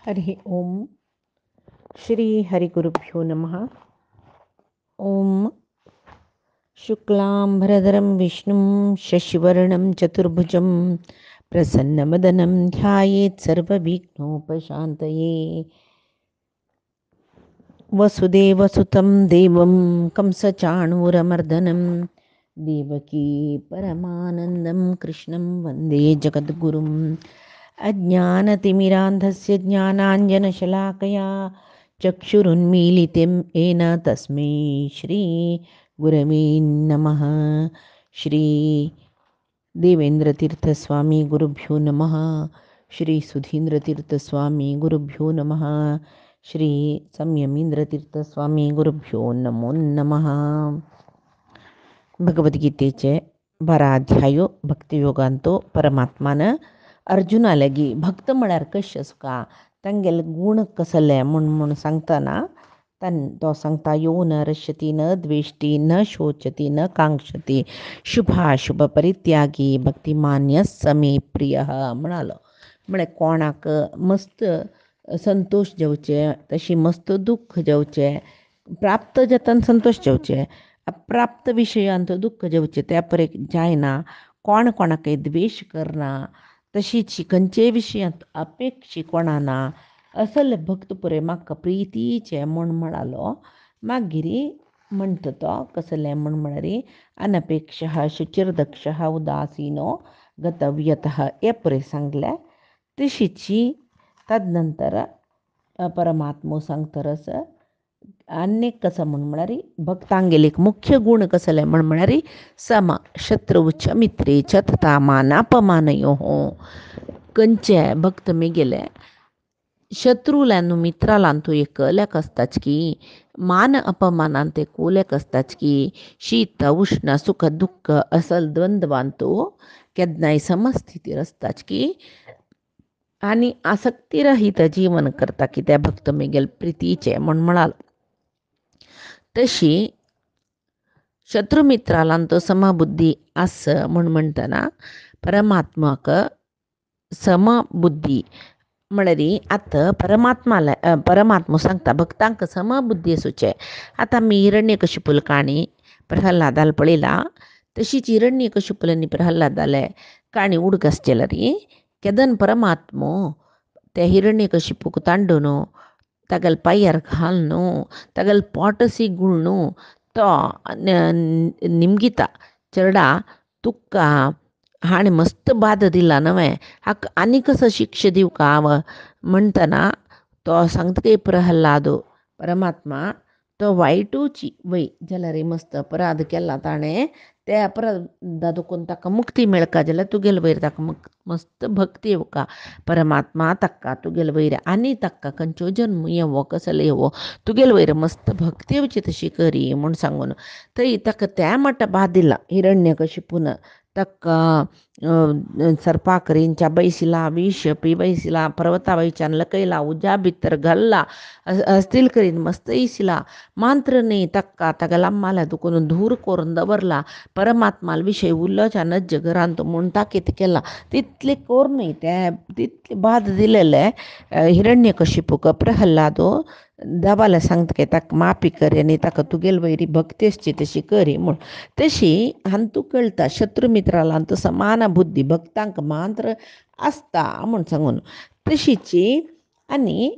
हरि ओम श्री हरिगुरुभ्यो नमः। ओम शुक्लांबरधरं विष्णुं शशिवर्णं चतुर्भुजं प्रसन्नवदनं ध्यायेत् सर्वविघ्नोपशान्तये। वसुदेवसुतं देवं कंसचाणूरमर्दनं देवकी परमानन्दं कृष्णं वन्दे जगद्गुरुम्। अज्ञानतिमिरान्धस्य ज्ञानाञ्जनशलाकया चक्षुरुन्मीलितं येन तस्मै श्रीगुरवे नमः। श्री देवेंद्रतीर्थस्वामी गुरुभ्यो नमः। श्री सुधींद्रतीर्थस्वामी गुरुभ्यो नमः। श्री संयमींद्रतीर्थस्वामी गुरुभ्यो नमो नमः. भगवद्गीतेचे 12 अध्यायो भक्तियोगांतो परमात्मान अर्जुनालागी भक्त म्हळ्यार कशें आसता तांगेले गुण कसले म्हूण सांगतना तो सांगता यो न रश्यति न द्वेष्टी न शोचती न कांक्षती शुभाशुभ परित्यागी भक्तिमान्य समे प्रिय म्हणालो. म्हळ्यार कोणाक मस्त संतोष जेवचे, तशी मस्त दुःख जेवचे, प्राप्त जातान संतोष जेवचे, अप्राप्त विशयांत दुःख जेवचे त्या परे जायना, कोण कोणाकय द्वेष करना, तशीच खंयचे विशयांत अपेक्षी कोणाना, असल भक्त पुरे म्हाका प्रितीचे म्हणालो. मागीर म्हणटा तो कसले म्हळ्यार अनपेक्षः शुचिर्दक्षः उदासीनो गतव्यतः हे परे सांगले. तशीची तदनंतर परमात्मो सांगतरस अनेक कसं म्हळ्यार भक्तांगेले एक मुख्य गुण कसले म्हळ्यार सम शत्रुच मित्रे च तथा मानापमानयो. कंचे भक्त मी गेले शत्रूलानु मित्रालांतू एकल्याक असताच की, मान अपमानांत एकोल्याक असताच की, शीत उष्ण सुख दुःख असल द्वंद्वांतू केदनाय समस्थितीर असताच की, आणि आसक्तीरहित जीवन करता की त्या भक्त मेगेल प्रितीचे म्हणालो. तशी शत्रुमित्रालांतो समबुद्धी आस म्हणटना परमात्माक समबुद्धी म्हळ्यार आतां परमात्मा सांगता भक्तांक समबुद्धी आसूचे. आतां आमी हिरण्यकशिपूल काणी प्रल्हादाल पळयला, तशीच हिरण्यकशिपूल आनी प्रल्हादाले काणी उडक आसचेला री. केदन परमात्मो ते हिरण्यकशिपूक तांडून तागेल पांयार घालून तागेल पोटसी गुळून तो निमगिता चेडा तुका हाणें मस्त बाद दिला नवें, हाका आनी कसो शिक्षा दिवं हांव म्हणटना तो सांगता की प्रल्हाद परमात्मा तो वायटूची वय जाल्यार मस्त अपराध केला ताणें, ते अपराधादून ताका मुक्ती मेळका जाल्यार तुगेल वयर ताका मस्त भक्ती येवका. परमात्मा ताका तुगेल वयर आनी ताका खंयच्यो जन्म येवो कसले येवो तुगेल वयर मस्त भक्ती येवची तशी करी म्हूण सांगून थंय ताका त्या मट्ट बाद दिला. हिरण्यकशिपून ताका सर्पाकरींच्या बैसिला, विष पिवयसिला, पर्वता वयच्यान लकयला, उज्या भितर घाल्ला, अस्तील करीन मस्त इसिला, मात्र न्ही ताका तागेला अम्माल्या दुखून धूर करून दवरला. परमात्माल विशय उल्लोच्या नज्ज घरांत म्हणटा कितें केला तितले कोर न्ही ते तितले बाद दिलेले हिरण्यकशिपूक प्रल्हादो देवाला सांगता की ताका माफी कर आनी ताका तुगेल वयरी भक्ती आसची तशी करी म्हूण. तशी हांतू कळटा शत्रुमित्रालांतू समान बुद्धी भक्तांक मात्र आसता म्हूण सांगून. तशीची आनी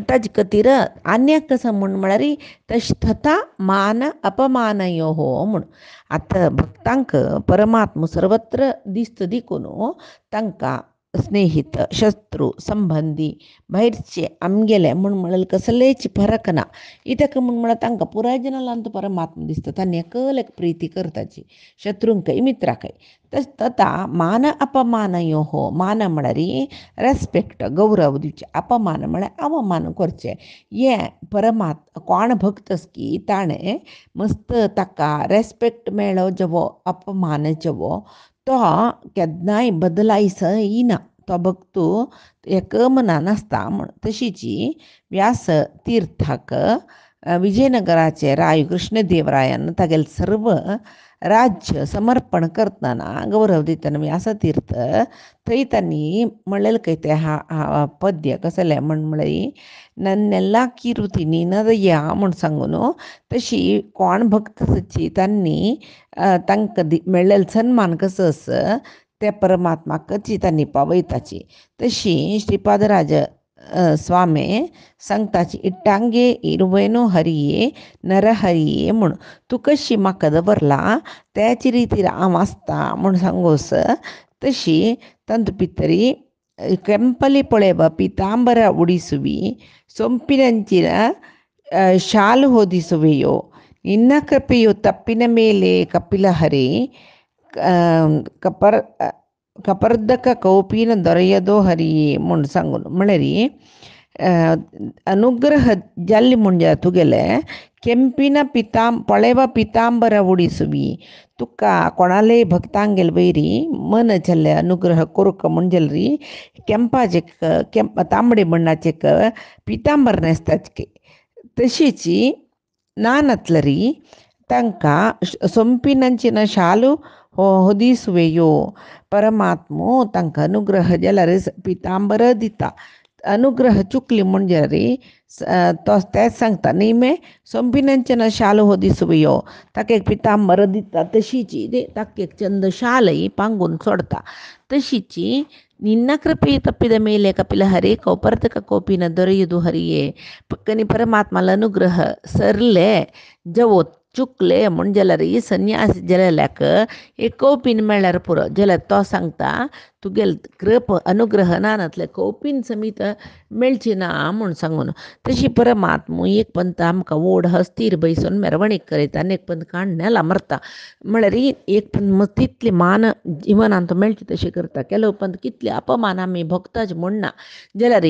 ताजे खातीर आन्याक कसं म्हळ्यार तश तथा मान अपमानयो म्हूण. आतां भक्तांक परमात्मा सर्वत्र दिसता देखून तांकां स्नेहित शत्रू संबंधी भायरचे आमगेले म्हळ्यार कसलेच फरक ना. इतक म्हळ्यार तांकां पुराय जनालांत परमात्मा दिसता, तांणी एकल्याक प्रिती करताची शत्रूंकय मित्राकय. तथा मान अपमानयो मान म्हळ्यार रेस्पेक्ट गौरव दिवचे, अपमान म्हळ्यार अवमान करचे. हे कोण भक्त की ताणें मस्त ताका रेस्पेक्ट मेळ्ळो जेवो अपमान जेवो तो केदनाय बदलायस येना. तो भक्तू एक मनान आसता म्हूण. तशीची व्यास तीर्थाक विजयनगराचे राय कृष्णदेवरायान तागेले सर्व राज्य समर्पण करतना गौरव दितना व्यासतीर्थ थंय त्यांनी म्हणलेलं काही ते हा पद्य कसले म्हणली नन्ನೆಲ್ಲ कीर्ती निनदया म्हण सांगून तशी कोण भक्त सच्ची त्यांनी तांकां मेळ्ळेलो सन्मान कसो असं त्या परमात्माकची त्यांनी पावयताची तशी श्रीपादराज स्वामी सांगताची इट्टांगे इरुवेनो हरिये नरहरिये म्हण तू कशी म्हाका दवरला त्याची रितीर हांव आसता म्हण सांगोस तशी ತಂದು ಪಿತ್ತರಿ ಕೆಂಪಲಿ ಪೊಳೆವ ಪೀತಾಂಬರ ಉಡಿಸುವಿ ಸೊಂಪಿನಂಚಿನ ಶಾಲು ಹೊದಿಸುವೆಯೋ ನಿನ್ನ ಕೃಪೆಯು ತಪ್ಪಿನ ಮೇಲೆ ಕಪಿಲಹರಿ ಕಪರ್ ಕಪರ್ದಕ ಕೌಪಿನ ದೊರೆಯದೋ ಹರಿಯೇ ಮುಂಡ್ सांगून म्हळ्यारी ಅನುಗ್ರಹ ಜಲ್ಲಿ ಮುಂಜ ತುಗೆಲೆ ಕೆಂಪಿನ ಪೊಳೆವ ಪಿತಾಂಬರ ಉಡಿಸುವಿ तुका कोणाले भक्तांगेल वैरी मन जल्ले अनुग्रह करूक म्हणजेलरी केंपाचे तांबडे बण्णाचे पितांबर न्हेसताचे तशीची नानतलरी तांकां सೊಂಪಿನಂಚಿನ ಶಾಲು ಹೊದಿಸುವೆಯೋ परमात्मो तांकां अनुग्रह जाल्यार पितांबर दिता अनुग्रह चुकली म्हणजे रे तो तेच सांगता न्ही मे सೊಂಪಿನಂಚಿನ ಶಾಲು ಹೊದಿಸುವೆಯೋ ताका एक पितांबर दिता तशीची ताका एक चंद शालय पांगून सोडता तशीची ನಿನ್ನ ಕೃಪೆ ತಪ್ಪಿದ ಮೇಲೆ ಕಪಿಲ ಹರೇ ಕೌಪರ್ತಕ ಕೋಪಿನ ದೊರೆಯುವುದು ಹರಿಯೇ पक्कनी परमात्माला अनुग्रह सरले जवो चुकले म्हण जाल्यार ही संन्यास जाल्याक एक कौपीन मेळ्ळ्यार पुरो जाल्यार तो सांगता तुगेल कृप अनुग्रह नानातले कौपीन समीत मेळची ना म्हूण सांगून तशी परमात्मो एक पंत आमकां ओढ हस्तीर बैसून मेरवणीक करयता आनी एक पंत काण्ण्याला मरता म्हळ्यार एक पंत तितली मान जिवनांत मेळची तशी करता केलो पंत कितले अपमान आमी भक्ताचे म्हणना जाल्यार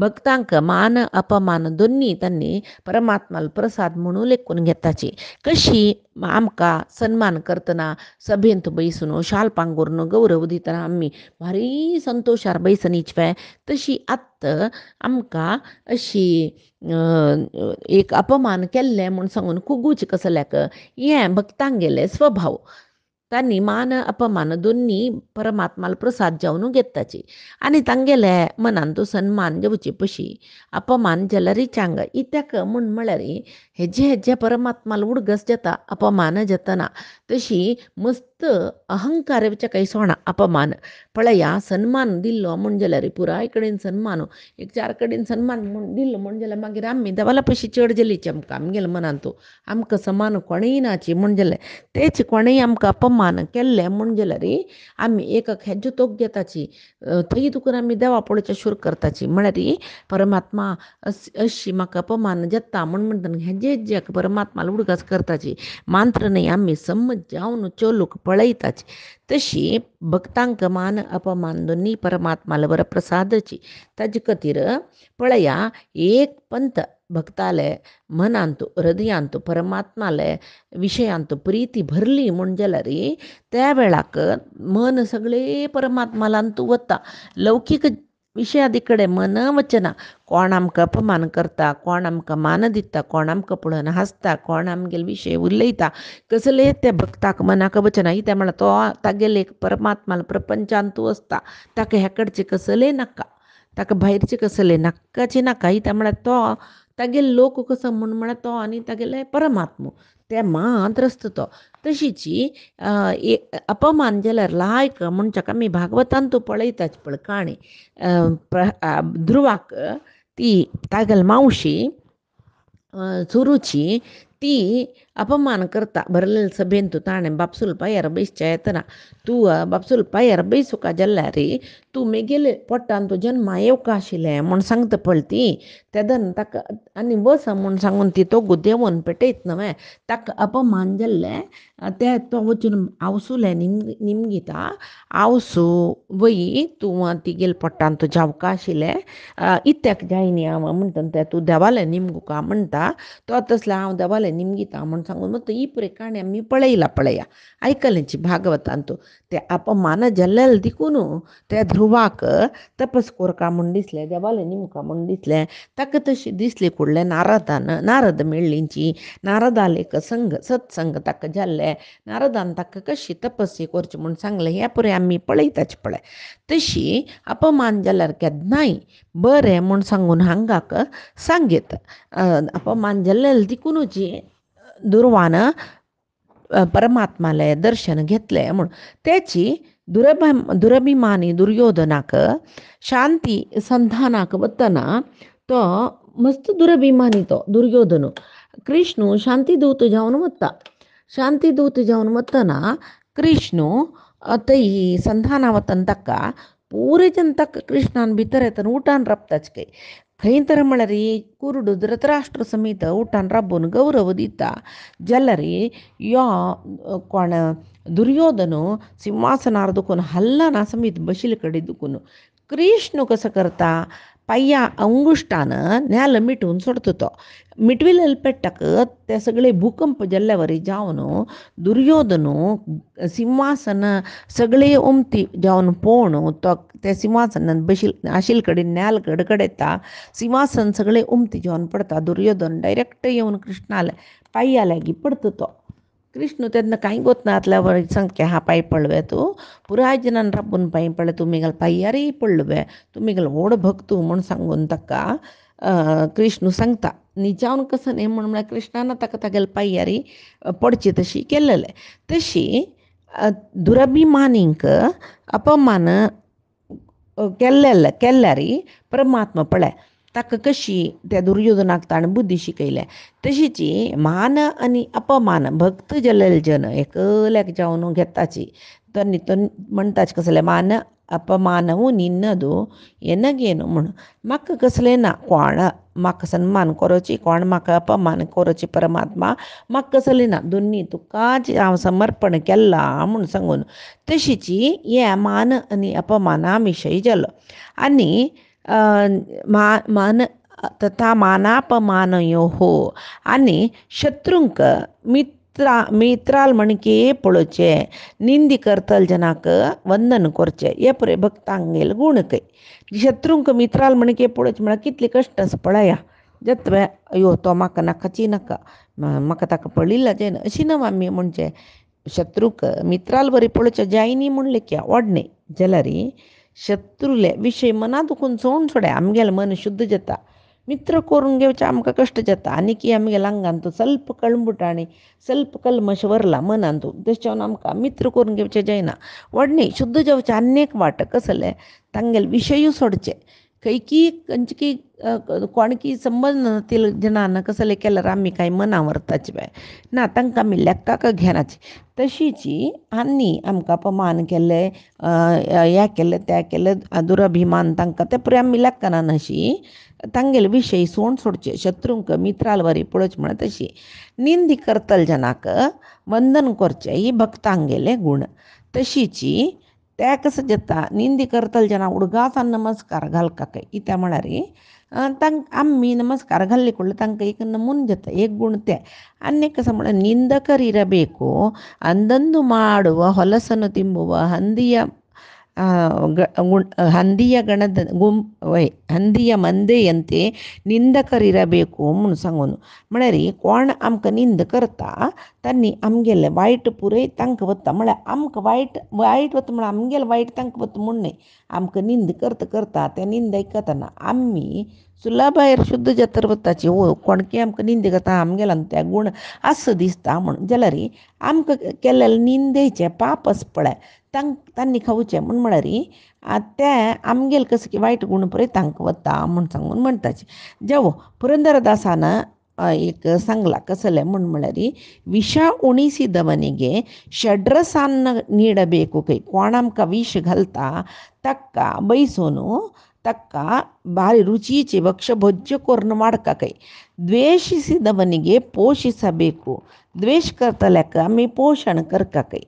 भक्तांक मान अपमान दोन्ही त्यांनी परमात्माला प्रसाद म्हणून लेखून घेताची कशी आमकां सन्मान करतना सभेंत बैसून शाल पांगूरून गौरव दितना आमी भारी संतोशार बैसून इचवे तशी आत्त आमकां अशी एक अपमान केल्ले म्हूण सांगून कुगूच कसल्याक हें भक्तांगेले स्वभाव तांणी मान अपमान दोन्ही परमात्माला प्रसाद जावन घेताची आनी तांगेले मनान तो सन्मान जेवची पशी अपमान जाल्यार रिचांग इत्याक म्हूण म्हळ्यार हेजे हेजे परमात्माला उडगस जाता अपमान जातना तशी मस्त अहंकार काही सोणा अपमान पळया सन्मान दिल्लो म्हण जाल्यार पुराय कडेन सन्मान एक चार कडेन सन्मान म्हूण दिल्लो म्हण जाल्यार मागीर आमी देवाला पशी चड जालीची आमकां आमगेले मनान तो आमकां समान कोणेय नाची म्हण जाल्यार तेच कोणेय आमकां अपमान केल्ले म्हण जाल्यार आमी एक हेज्यो तोप घेताची थंय तुका आमी देवा पळोवचे शूर करताची म्हळ्यार परमात्मा अशी म्हाका अपमान जाता म्हण म्हणटा हेजे हेज्याक परमात्माला उडगस करताची मात्र न्ही आमी समज जावन चलूक पळयताची तशी भक्तांक मान अपमान दोन्ही परमात्माला वर प्रसादाची ताजे खातीर पळया एक पंत भक्ताले मनांत हृदयांत परमात्माले विशयांत प्रिती भरली म्हण जाल्यार त्या वेळाक मन सगळे परमात्मालांत वता लौकीक विशयादी कडेन मन वचना कोण आमकां अपमान करता कोण आमकां मान दिता कोण आमकां पळोवन हांसता कोण आमगेले विशय उलयता कसले त्या भक्ताक मनाक वचना त्या म्हळ्यार तो तागेले परमात्माला प्रपंचांत वचता ताका हे कडचे कसले नाका ताका भायरचे कसले नाकाचे नाका त्या म्हळ्यार तो तागेले लोक कसो म्हूण म्हळ्यार तो आनी तागेले परमात्मो ते मात रस्त तो तशीची अपमान जाल्यार लायक म्हणच्याक आमी भागवतांत पळयताच पळय काणी ध्रुवाक ती तागेल मावशी सुरुची ती अपमान करता भरलेले सभेंत ताणें बापसूल पांयार बैसच्या येतना तूं बापसूल पांयार बैसू का जाल्यार तूं मेगेले पोट्टान तूं जन्मा येवका आशिल्लें म्हूण सांगता पळय ती तेदन ताका आनी बस म्हूण सांगून ती तो देंवन पेटयत न्हय ताका अपमान जाल्ले ते तो वचून आवसूले निमगीता आवसू वय तूं तिगेले पोट्टान तूं जावका आशिल्लें इत्याक जायनी हांव म्हणटा तें तूं देवालें निमगुका म्हणटा तो तसलें हांव देवालें निमगीता म्हूण सांगून मग ही पुरे काणी आम्ही पळयला पळया ऐकल्याची भागवतांतू ते अपमान जल्लेल दिकून त्या ध्रुवाक तपस कोरका म्हूण दिसले देवाले निमका म्हूण दिसले ताका तशी दिसली कुडले नारद मेळ्ळींची नारदाले संग सत्संग ताका जाल्ले नारदान ताका कशी तपस्सी करची म्हूण सांगले ह्या पुरे आम्ही पळयताच पळय तशी अपमान जाल्यार केन्नाय बरें म्हूण सांगून हांगाक सांगीत अपमान जाल्लेल तिकूनची दुर्वान परमात्माले दर्शन घेतले म्हूण त्याची दुरभिमानी दुर्योधनाक शांती संधानाक वतना तो मस्त दुरभिमानी तो दुर्योधन कृष्ण शांतीदूत जावन वतना कृष्ण तई संधाना वतन ताका पूरे जन ताका कृष्णान भितर येतना उठान रपताच खंय तर म्हळ्यार कुरुड धृतराष्ट्र समेत उठान राबून गौरव दिता जाल्यार यो कोण दुर्योधन सिंहासनार दुखून हल्ला समेत बशिल कडेन दुखून कृष्ण कसं करता पाय्या अंगुष्टान न्याल मिटून सोडतो तो मिटविलेले पेट्टाक ते सगळे भूकंप जाल्ल्यावर जावन दुर्योधन सिंहासन सगळे उमती जावन पळोवन तो त्या सिंहासनान बशील आशिल कडेन न्याल कडकडयता सिंहासन सगळे उमती जावन पडता दुर्योधन डायरेक्ट येवन कृष्णाले पाय्या लागी पडतो तो कृष्ण तेन्ना कांय गोतनातल्यावर सांगके हा पांय पडवे तूं पुराय जनान राबून पांय पडले तुमीगेल पांयारय पडवे तुमीगेल व्हड भक्तू म्हूण सांगून ताका कृष्ण सांगता निजावन कसं न्ही म्हूण म्हळ्यार कृष्णान ताका तागेले पांयारी पडची तशी केल्लेले तशी दुरभिमानींक अपमान केल्यार परमात्मा पळय ताका कशी त्या दुर्योधनाक ताणें बुद्धी शिकयल्या तशीची मान आनी अपमान भक्त जल्लेले जन एकल्याक जावन घेताची तन्नी म्हणटाच कसले मान अपमानवू निन्नदू एनगेनु म्हूण म्हाका कसलें ना कोण म्हाका सन्मान करची कोण म्हाका अपमान करची परमात्मा म्हाका कसलें ना दोनी तुकाच हांव समर्पण केलां म्हूण सांगून तशीची हे मान आनी अपमाना विशयी जालो आनी मान तथा मानापमानयोः आनी शत्रूंक मित्राल म्हणके पळोवचे निंदी करतल जनाक वंदन करचे हे पुरे भक्तांगेल गुण खंय शत्रूंक मित्राल म्हणके पळोवचे म्हळ्यार कितले कश्ट आसा पळया जत्वे अयो तो म्हाका नाकाची नाका म्हाका ताका पळिल्ला जायना अशी नव आमी म्हणचे शत्रूक मित्राल बरी पळोवचे जायनी म्हणले क्या ओडणे जाल्यार शत्रुले विशय मना दुखून चोवन सोड्या आमगेलें मन शुद्ध जाता मित्र करून घेवचे आमकां कश्ट जाता आनी की आमगेल्या आंगांत ಸ್ವಲ್ಪ कळंबुट आनी ಸ್ವಲ್ಪ कल्मश वरला मनांत तेच्यावन आमकां मित्र करून घेवचें जायना व्हडणे शुद्ध जावचे आनेक वाट कसले तांगेले विशयूय सोडचे खंयकी खंयची कोणकी संबंध नातील जनान कसले केल्यार आमी कांय मना व्हरताचे बाय ना तांकां आमी लेक्काक घेनाची तशीची आनी आमकां अपमान केले हें केलें तें केलें दुरभिमान तांकां ते पुरे आमी लेक्कना अशी तांगेले विशय सोडचे शत्रूंक मित्राल बरी पळोवचे म्हळ्यार तशी निंदी करतल जनाक वंदन करचें ही भक्तांगेले गुण तशीची ते कसं जाता निंदी करतल जना उडगासान नमस्कार घालका काय कित्या म्हळ्यार तांक आमी नमस्कार घाल्ले कुडले तांकां एक नमून जाता एक गुण ते आनी कसं म्हळ्यार निंदकरिरಬೇಕು ಅಂದಂದು ಮಾಡುವ ಹೊಲಸನ್ನು ತಿಂಬುವ हंदिय मंदेयंते निंदकरिरಬೇಕು म्हूण सांगून म्हळ्यार कोण आमकां निंद करता तांणी आमगेले वायट पुरय तांकां वता म्हळ्यार आमकां वायट वता म्हळ्यार आमगेलें वायट तांकां वता म्हूण न्ही आमकां निंद करता ते निंद आयकतना आमी सुला भायर शुद्ध जातर वताची कोणकी आमकां निंद करता आमगेल्यान ते गुण आस दिसता म्हूण जाल्यार आमकां केलेले निंदेचे पाप आसा पळय तांणी खावचें म्हूण म्हळ्यार ते आमगेले कसं की वायट गुण पळय तांकां वता म्हूण सांगून म्हणटाचे जेवो पुरंदरदासान एक सांगला कसले म्हळ्यार विष उणिसिदवनिगे ಷಡ್ರಸಾನ್ನ ನೀಡಬೇಕು ಕೈ कोण आमकां विष घालता ताका बयसून ताका ಭಾರಿ ರುಚಿಚೆ ಭಕ್ಷ್ಯ ಭೋಜ್ಯ कोर्ण माडका ಕೈ ದ್ವೇಷಿಸಿದವನಿಗೆ ಪೋಷಿಸಬೇಕು ದ್ವೇಷ करतल्याक आमी पोशण करता कೈ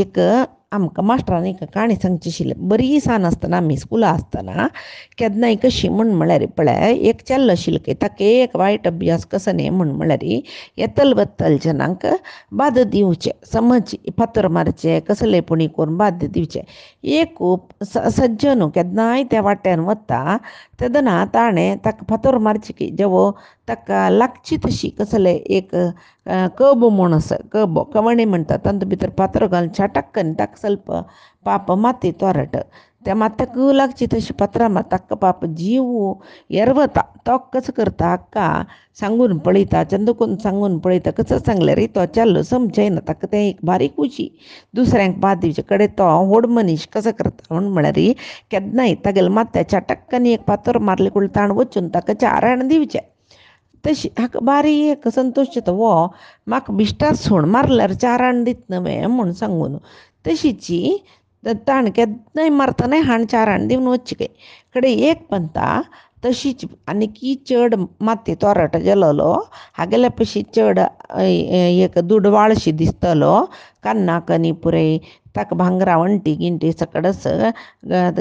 एक आमकां मास्टरांनी एक काणी सांगची आशिल्ली. बरी सान आसतना आमी स्कुला आसतना केन्नाय कशी म्हळ्यार पळय एक चेल्लो आशिल्लो ताका एक वायट अभ्यास कसो न्ही म्हळ्यार येतल वत्तल जनांक बाद दिवचे, समज फातर मारचे कसलेपणी करून बाद दिवचे. एक सज्जन केन्नाय त्या वाट्यान वता तेदना ताणें ताका फातर मारची की जेवो ताका लागची तशी कसले एक कब म्हूण आसा कवणी म्हणटा तातूंत भितर फातर घालून छटक्कन ताका ಸ್ವಲ್ಪ पाप माती तोरट त्या मात्याक लागची तशी फातरां मार ताका पाप जीव एरवता तो कसो करता हाका सांगून पळयता चंदकून सांगून पळयता कसो सांगल्यार तो चेल्लो समजयना ताका तें एक बारीक खुशी दुसऱ्यांक बाद दिवचे कडेन तो व्हड मनीस कसो करता म्हळ्यार केन्नाय तागेले माथ्या छटक्कन एक फातर मारले कूण ताण वचून ताका 4 आण दिवचे. तशी हाका बारीक संतोश जाता वो म्हाका बिश्टार सोण मारल्यार 4 आण दित न्हय म्हूण सांगून तशीची ताण केन्नाय मारतना हाण 4 आण दिवन वच्ची काय कडेन एक पंता तशीच आनीकी चड माती तोरट गेलोलो हागेल्या पशी चड एक दुडवाळशी दिसतलो कान्ना कनी पुरय ताका भांगरा वंटी गिंटी सकडस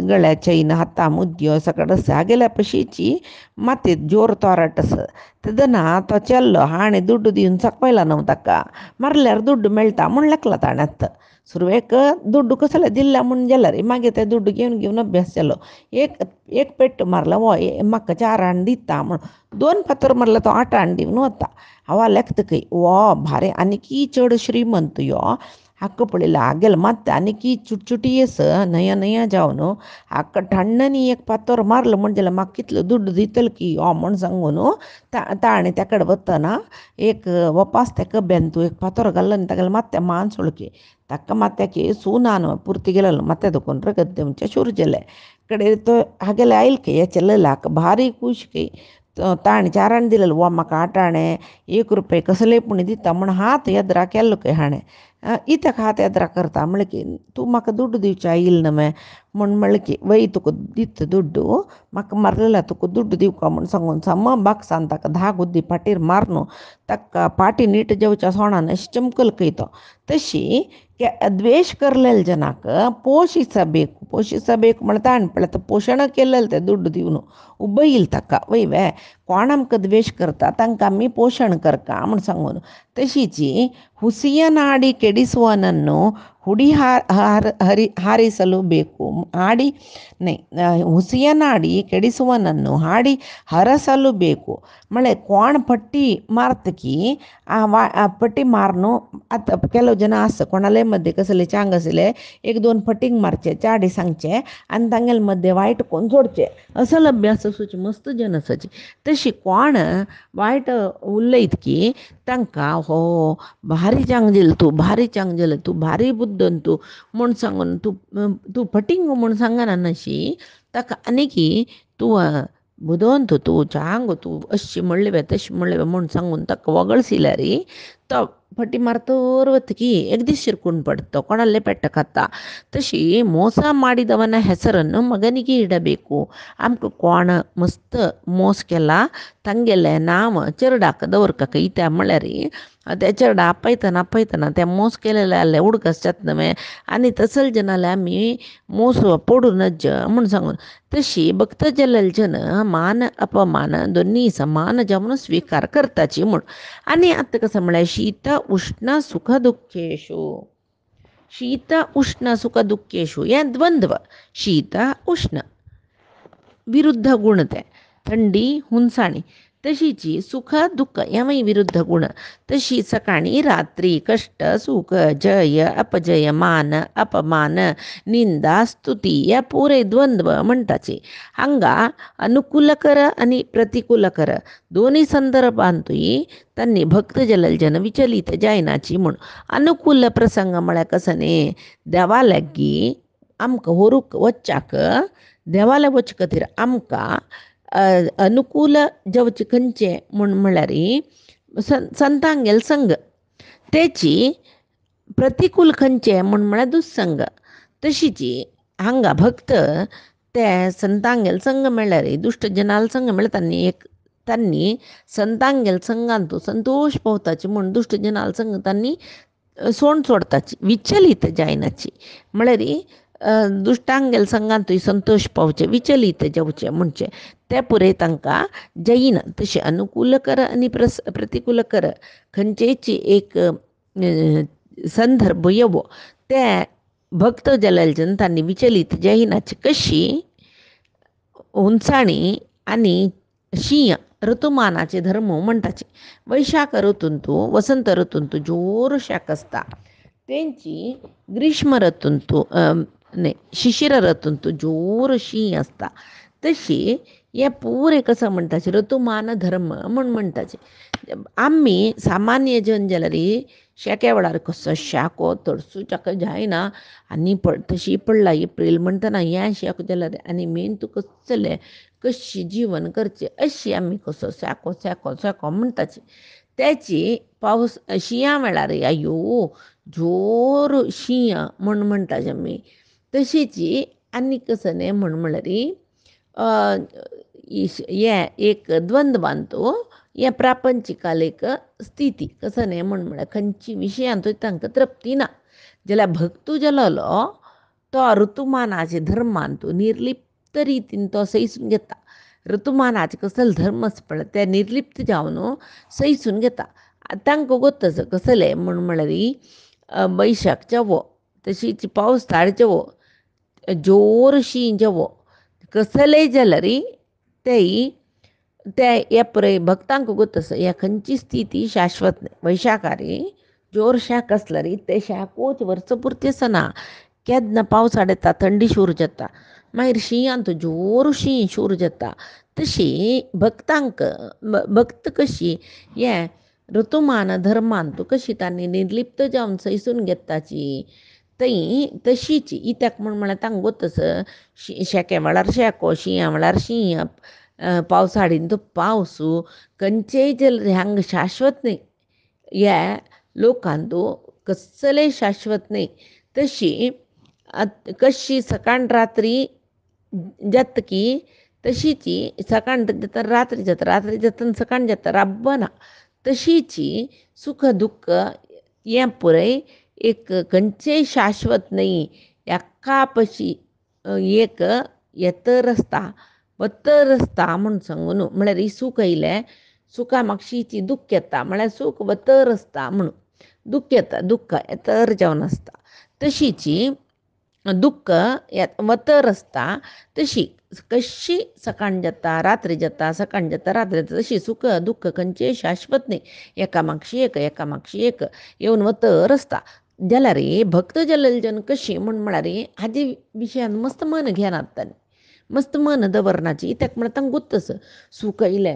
गळ्या चैन हाता मुद्यो सकडस हागेल्या पशीची माती जोर तोरट आस तेदना तो चेल्लो हाणें दुड्ड दिवन सकयला न्हू ताका मारल्यार दुड्ड मेळटा म्हूण लेखला ताणें सुरवेक दुड्ड कसले दिल्ल्या म्हूण गेल्यार मागीर ते दुड्ड घेवन अभ्यास केलो एक पेट्ट मारलो वो म्हाका 4 आण दिता म्हूण 2 फातर मारलो तो 8 आण दिवन वता. हांव लेखतकय वो भारे आनीकी चड श्रीमंत यो हाका पळयला हागेले मात आनीकी चुटचुटीयेस नया नया जावन हाका ठण्णांनी एक फातर मारलो म्हणजे जाल्यार म्हाका कितलो दुड्ड दितलो की हो म्हूण सांगून ताणें त्या कडेन वतना एक वपास तेका बेंतू एक फातर घाल्लो आनी तागेले मात्या मान सोळकी ताका मात्याकी सुनान पुर्ती गेलो मात्या दुखून रगत देवचे शूर जाले कडेन तो हागेले आयल की हे चलयलाक भारी खूश की ताणें 4 आण दिलेलो वो म्हाका 8 आणे 1 रुपये कसले पूण दिता म्हूण हात येद्रा केल्लो की हाणें इत्याक हात येद्रा करता म्हणलें की तूं म्हाका दुड्ड दिवचें आयिल्लो न्हय म्हूण म्हणलें की वय तुका दिता दुड्ड म्हाका मारलेला तुका दुड्ड दिवका म्हूण सांगून सम बाक्सान ताका 10 गुद्दी पाटीर मारून ताका पाटी नीट जेवच्या सोणान अशी चमकल खंय तो तशी द्वेश करलेल्या जनाक पोशिसಬೇಕು म्हळ्यार ताणें पळय पोशण केलेलें तें दुड्ड दिवन उबईल ताका वय वे कोण आमकां द्वेश करता तांकां आमी पोशण करता म्हूण सांगून तशीची ಹುಸಿಯನಾಡಿ ಕೆಡಿಸುವನನ್ನು ಹುಡಿ ಹಾರಿಸಲು ಬೇಕು ಹಾಡಿ ಹುಸಿಯನಾಡಿ ಕೆಡಿಸುವನನ್ನು ಹಾಡಿ ಹರಸಲು ಬೇಕು म्हळ्यार कोण पट्टी मारता की पट्टी मारनू आतां केलो जन आसा कोणाले मध्य कसले चांग आसले 1-2 फटींग मारचे चाडी सांगचे आनी तांगेले मध्य वायट कोण जोडचे असल अभ्यास आसूची मस्त जन आसाची तशी कोण वायट उलयत की तांकां हो भारी चांग दिल तूं भारी बुद्धन तूं म्हूण सांगून तूं फटींग म्हूण सांगना नशी ताका आनीकी तूं बुदोवंत तूं चांग तूं अशी म्हणलें तशी म्हणलें म्हूण सांगून ताका वगळसिल्यार तो फटी मारतर वता की एक दीस शिरकून पडतो कोणाले पेट्ಟ खाता तशी ಮೋಸ ಮಾಡಿದವನ ಹೆಸರನ್ನು ಮಗನಿಗೆ ಇಡಬೇಕು आमकां कोण मस्त मोस केला तांगेलें नांव चेरडाक दवरका इत्या म्हळ्यार ते चेरडा आपयतना तें मोस केलेले उडकस जाता न्हय आनी तसल जनाले आमी मोस पडूनच म्हूण सांगून तशी भक्त जाल्लेले जन मान अपमान दोन्ही समान जावन स्वीकार करताची म्हूण आनी आतां कसं म्हळ्यार शीत उष्ण सुख दुख्खेषु हें द्वंद्व शीत उष्ण विरुद्ध गुण ते थंडी हुंसाणी तशीची सुख दुःख हेंवूय विरुद्ध गुण तशी सकाळी रात्री कष्ट सुख जय अपजय मान अपमान निंदा स्तुती हे पुरे द्वंद्व म्हणटाची हांगा अनुकूलकर आनी प्रतिकूलकर दोन्ही संदर्भांतूय तांणी भक्त जाल्लेले जन विचलीत जायनाची म्हूण अनुकूल प्रसंग म्हळ्यार कसो न्ही देवाल्यागी आमकां व्हरूंक वच्चाक देवाल्या वचे खातीर आमकां अनुकूल जावचें खंयचें म्हळ्यार संतांगेल संग तेची प्रतिकूल खंयचें म्हळ्यार दुस्संग तशीची हांगा भक्त ते संतांगेल संग म्हळ्यार दुश्ट जनाल संग म्हळ्यार तांणी संतांगेल संगांतू संतोश पावताचे म्हूण दुश्ट जनाल संग तांणी सोंड सोडताची विचलित जायनाची म्हळ्यार दुश्टांगेल संगांतूय संतोष पावचे विचलित जावचे म्हणचे ते पुरे तांकां जैन तशें अनुकूल कर आनी प्रतिकूल कर खंयचेची एक संदर्भ येवो ते भक्त जलालजन तांणी विचलित जायनाची कशी उंचाणी आनी शिंय ऋतुमानाचे धर्म म्हणटाचे वैशाख ऋतूंतू वसंत ऋतूंतू जोर शेक आसता तेंची ग्रीष्म ऋतूंतू न्ही शिशिर ऋतूंतू जोर शीं आसता तशी हे पुरे कसं म्हणटाचे ऋतुमान धर्म म्हणटाचे आमी सामान्य जन जाल्यार शेक्या वेळार कसो शाको तडसूचाक जायना आनी तशी पडला एप्रील म्हणटना हें शेक जाल्यार आनी मेन तूं कसलें कशी जीवन करचें अशी आमी कसो शेको शेको शेको म्हणटाची त्याची पावस शिंया वेळार अयो जोर शीं म्हणटाचे आमी तशीची आनी कसं न्ही म्हळ्यार हे एक द्वंद्वांतू हे प्रापंचिकाल एक स्थिती कसं न्ही म्हळ्यार खंयची विशयांतूय तांकां तृप्ती ना जाल्यार भक्तू जालो तो ऋतुमानाचे धर्मांतू निर्लिप्त रितीन तो सैसून घेता ऋतुमानाचे कसले धर्म पळय ते निर्लिप्त जावन सैसून घेता तांकां गोतच कसले म्हळ्यार बैशाख जावो तशीच पावसाळ जावो जोर शीं जावो कसलेय जाल्यार ते हे पळय भक्तांक गोतस ह्या खंयची स्थिती शाश्वत न्ही वैशाखार जोर शेक आसल्यार ते शेकूच वर्स पुरते आसना केन्ना पावसाळ येता थंडी शूर जाता मागीर शिंयांत जोर शीं शूर जाता तशी भक्तांक भक्त कशी हे ऋतुमान धर्मांतू कशी तांणी निर्लिप्त जावन सैसून घेताची थंय तशीच इत्याक म्हळ्यार तांकां गोतस शेके वेळार शेको शिंया वेळार शीं पावसाळीन तो पावस खंयचेय जाल्यार हांगा शाश्वत न्ही ह्या लोकांतू कसलेय शाश्वत न्ही तशी कशी सकाळ रात्री जातकी तशीची सकाळ जाता रात्री जाता सकाळ जाता राबना तशीची सुख दुख्ख हें पुरय एक खंयचेय शाश्वत न्ही एका पशी एक येतर आसता वतर आसता म्हूण सांगून म्हळ्यार सूख येयलें सुखा मागशीची दुख्ख येता म्हळ्यार सूख वतर आसता म्हणून दुख्ख येता दुख्ख येतर जावन आसता तशीची दुख्ख वतर आसता तशी कशी सकाळ जाता रात्री जाता सकाळ जाता रात्री जाता तशी सुख दुख्ख खंयचेय शाश्वत न्ही एका मागशी एक येवन वतर आसता जाल्यार भक्त जलालजन कशी म्हळ्यार हाजे विशयान मस्त मन घेनात तांणी मस्त मन दवरनाची कित्याक म्हळ्यार तांकां गुत्तस सूख येयलें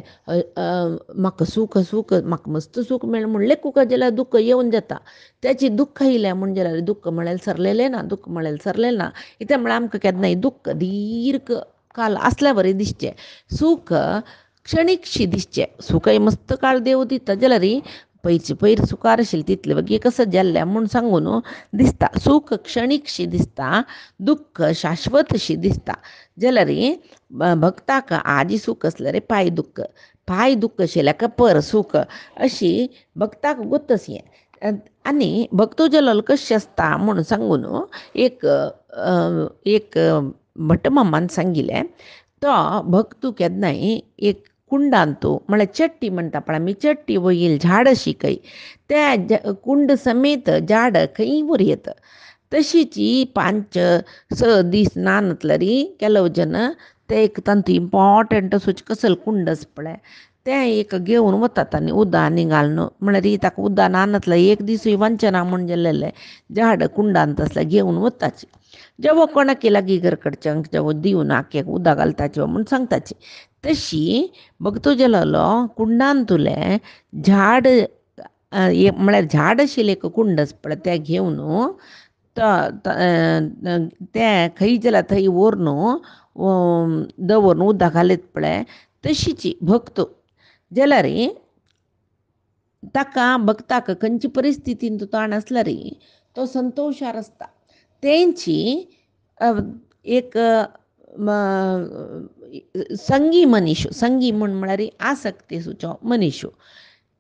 म्हाका सूख म्हाका मस्त सूख मेळ्ळें म्हणलें कुका जाल्यार दुख्ख येवन जाता त्याची दुख्ख येयलें म्हण जाल्यार दुख्ख म्हळ्यार सरलेलें ना दुख्ख म्हळ्यार सरलेलें ना कित्याक म्हळ्यार आमकां केन्नाय दुख्ख दीर्घ काल आसल्या बरें दिसचें सूख क्षणीकशी दिसचें सूखय मस्त काळ देव दिता जाल्यार पयरची पयर सुखार आशिल्ली तितले बेगी कसो जाल्ल्या म्हूण सांगून दिसता सूख क्षणीकशी दिसता दुख्ख शाश्वतशी दिसता जाल्यार भक्ताक आजी सूख आसल्यार पांय दुख्ख आशिल्ल्याक पर सूख अशी भक्ताक गुत्तस हें आनी भक्तो जलाल कशें आसता म्हूण सांगून एक भटमामान सांगिल्लें तो भक्तू केन्नाय एक कुंडांतू म्हळ्यार चट्टी म्हणटा पळय आमी चट्टी वयर झाड शिकय त्या कुंड समेत झाड खंय उरयत तशीची 5-6 दीस ना जाल्यार केलो जन ते एक तांतू इम्पॉर्टंट अशें कसले कुंड आसा पळय तें एक घेवन वतात आनी उदक आनी घालून म्हळ्यार ताका उदक ना जाल्यार एक दिसूय वांचना म्हण जाल्लें झाड कुंडांत आसल्यार घेवन वताची जेवो कोणाक लागीं घरकडच्यांक जेवो दिवन आख्याक उदक घालताचे म्हूण सांगताची तशी भक्तो जलालो कुंडांतुलें झाड म्हळ्यार झाड आशिल्लें एक कुंड आसा पळय तें घेवन तें खंय जाल्यार थंय व्हरून दवरून उदक घालीत पळय तशीची भक्त जाल्यार ताका भक्ताक खंयची परिस्थितीन ताण आसल्यार तो संतोशार आसता तेंची एक संगी म्हळ्यार आसक्ती सुचो मनीस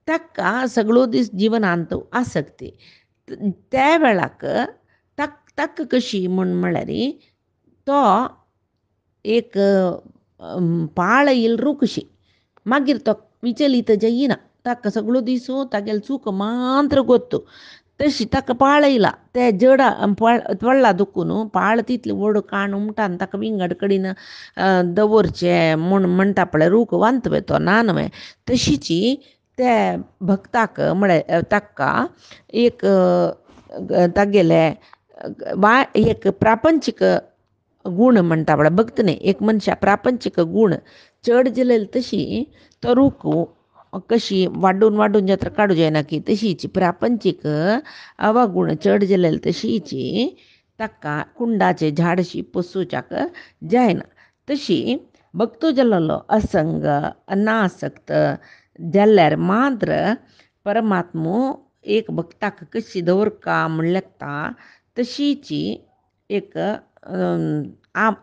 ताका सगळो दीस जिवनांत आसक्ती त्या वेळाक ताक कशी म्हण म्हळ्यार तो एक पाळ येयल कशी मागीर तो विचलीत जायना ताका सगळो दिसो तागेल चूक मात्र गोत्तू तशी ताका पाळ येयला ते जडा पडला दुखून पाळ तितली व्हड काण उमटान ताका विंगड कडेन दवरचें म्हूण म्हणटा पळय रूख वांतवे तो नानवे तशीची त्या भक्ताक म्हळ्यार ताका एक तागेले एक प्रापंचीक गूण म्हणटा पळय भक्त न्ही एक मनशा प्रापंचीक गूण चड जलेल तशी तो रूख कशी वाडून जत्र काडूं जायना की तशीची प्रापंचीक अवगूण चड जलेल तशीची ताका कुंडाचे झाडशी पोसूच्याक जायना तशी भक्तो जाल्लो असंग अनासक्त जाल्यार मात्र परमात्मो एक भक्ताक कशी दवरका म्हणल्यार तशीची एक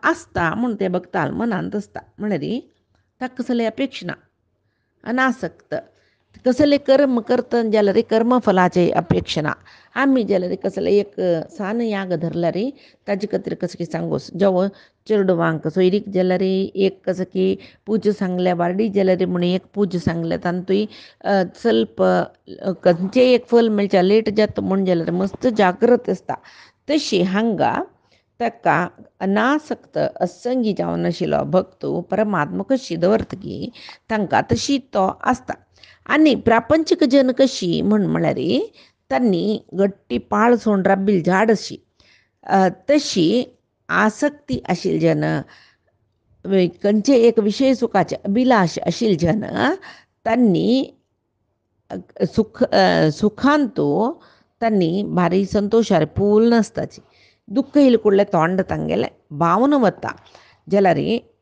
आसता म्हूण ते भक्ताल मनांत आसता म्हळ्यार ताका कसले अपेक्षा ना अनासक्त कसले कर्म करता जाल्यार कर्मफलाचे अपेक्षा ना आमी जाल्यार कसले एक सान याग धरल्यार ताजे खातीर कसं की सांगोस जेव चेडवांक सोयरीक जाल्यार एक कसं की पूज सांगल्या वारडी जाल्यार म्हण एक पूज सांगल्या तांतूय ಸ್ವಲ್ಪ खंयचेय एक फल मेळच्या लेट जाता म्हण जाल्यार मस्त जागृत आसता तशी हांगा ताका अनासक्त असंगी जावन नाशिल्लो भक्तो परमात्मा कशी दवरतकी तांकां तशी तो आसता आनी प्रापंचीक जन कशी म्हळ्यार तांणी गट्टी पाळ सोडून राबिल्ली झाड अशी तशी आसक्ती आशिल्ली जन खंयचे एक विशय सुखाचे अभिलाश आशिल्ले जन तांणी सुखांतू तांणी भारी संतोशार पूल नासताची दुख्ख येयले कुडले तोंड तांगेले भावून वता जाल्यार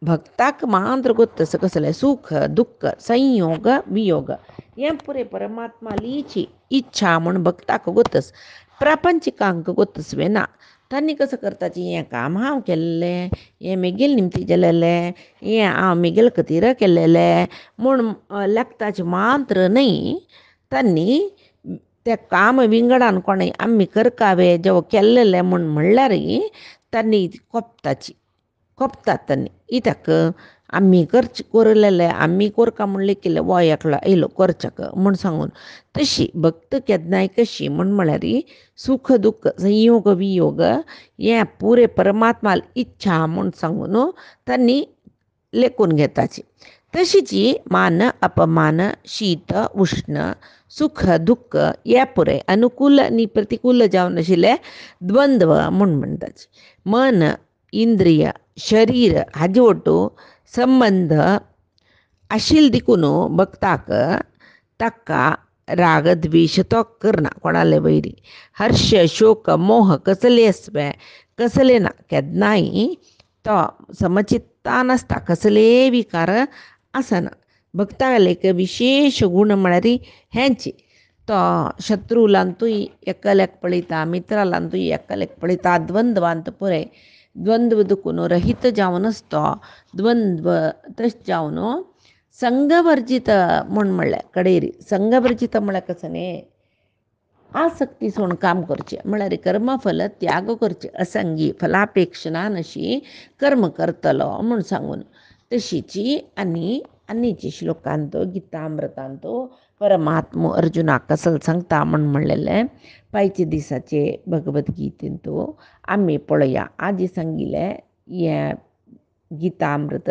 भक्ताक मात्र गोत्तस कसलें सुख दुख्ख संयोग वियोग हें पुरे परमात्मा लिची इच्छा म्हूण भक्ताक गोत्तस प्रापंचिकांक गोत्तस वेना तांणी कसं करताची हें काम हांव केल्लें हें मेगेल निमती जालेलें हें हांव मेगेल खातीर केल्लेलें म्हूण लागताचें मात्र न्ही तांणी तें काम विंगडान कोणें आमी करकावे जेव केल्लेलें म्हूण म्हणल्यार तांणी कोपतात तांणी कित्याक आमी कोरलेलें आमी कोरका म्हूण लेखिल्लें वो एकलो येयलो करच्याक म्हूण सांगून तशी भक्त केन्नाय कशी म्हळ्यार सुख दुख्ख संयोग वियोग हें पुरे परमात्मा इच्छा म्हूण सांगून तांणी लेखून घेताची तशीची मान अपमान शीत उष्ण सुख दुख्ख हे पुरे अनुकूल आनी प्रतिकूल जावन आशिल्ले द्वंद्व म्हूण म्हणटाचे मन इंद्रिय शरीर हाजे वटू संबंध आशिल्ले देखून भक्ताक ताका राग द्वेश तो करना कोणाले वैरी हर्ष शोक मोह कसले आसवे कसले ना केन्नाय तो समचित्तान आसता कसले विकार आसना भक्ताले एक विशेष गूण म्हळ्यार हेंची तो शत्रुलांतूय एकल्याक पळयता मित्रालांतूय एकल्याक पळयता द्वंद्वांत पुरे द्वंद्व दुखून रहित जावनच तो द्वंद्व तशें जावन संघवर्जित म्हूण म्हणल्यार कडेरी संघवर्जित म्हळ्यार कसं न्ही आसक्ती सोडून काम करचें म्हळ्यार कर्मफल त्याग करचें असंगी फलापेक्षना नशी कर्म करतलो म्हूण सांगून तशीची आनीची श्लोकांत गितामृतांत परमात्मो अर्जुनाक कसल सांगता म्हूण म्हणलेलें पायचे दिसाचे भगवद्गीतेंत आमी पळोवया आदी सांगिल्लें हें गितामृत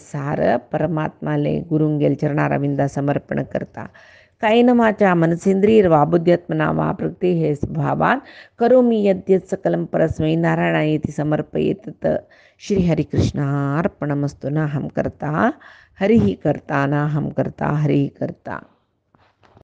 सार परमात्माले गुरुंगेल चरणारविंदा समर्पण करता कायेन वाचा मनसेंद्रियर्वा बुद्ध्यात्मना वा प्रकृतेः स्वभावात् करोमि यद्यत् सकलं परस्मै नारायणायेति समर्पयेत् श्री हरिकृष्णार्पणमस्तु नाहं कर्ता हरिः कर्ता नाहं कर्ता हरिः कर्ता।